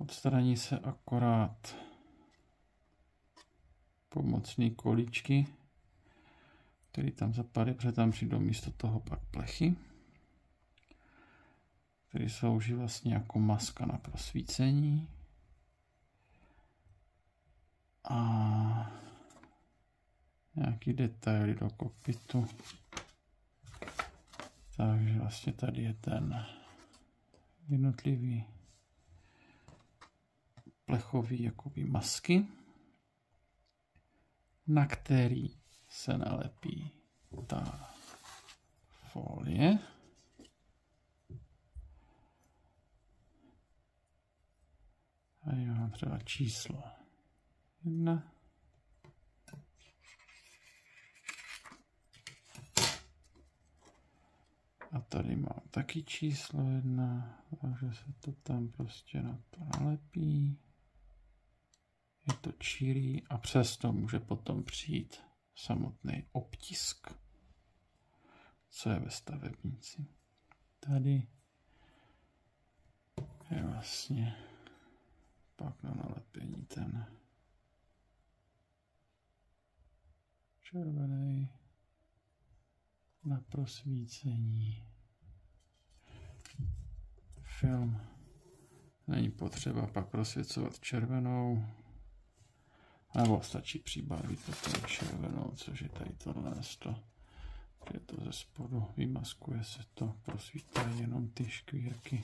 Odstraní se akorát pomocný kolíčky, který tam zapadají, protože tam přijdou místo toho pak plechy, které slouží vlastně jako maska na prosvícení. A nějaký detaily do kokpitu. Takže vlastně tady je ten jednotlivý plechový jakoby masky, na který se nalepí ta folie. Tady mám třeba číslo 1. A tady mám taky číslo 1, takže se to tam prostě na to nalepí. Je to čirý a přesto může potom přijít samotný obtisk, co je ve stavebnici. Tady je vlastně pak na nalepení ten červený na prosvícení. Film není potřeba pak prosvěcovat červenou, nebo stačí přibarvit potom červenou, což je tady tohle. Je to ze spodu, vymaskuje se to, prosvítají jenom ty škvírky.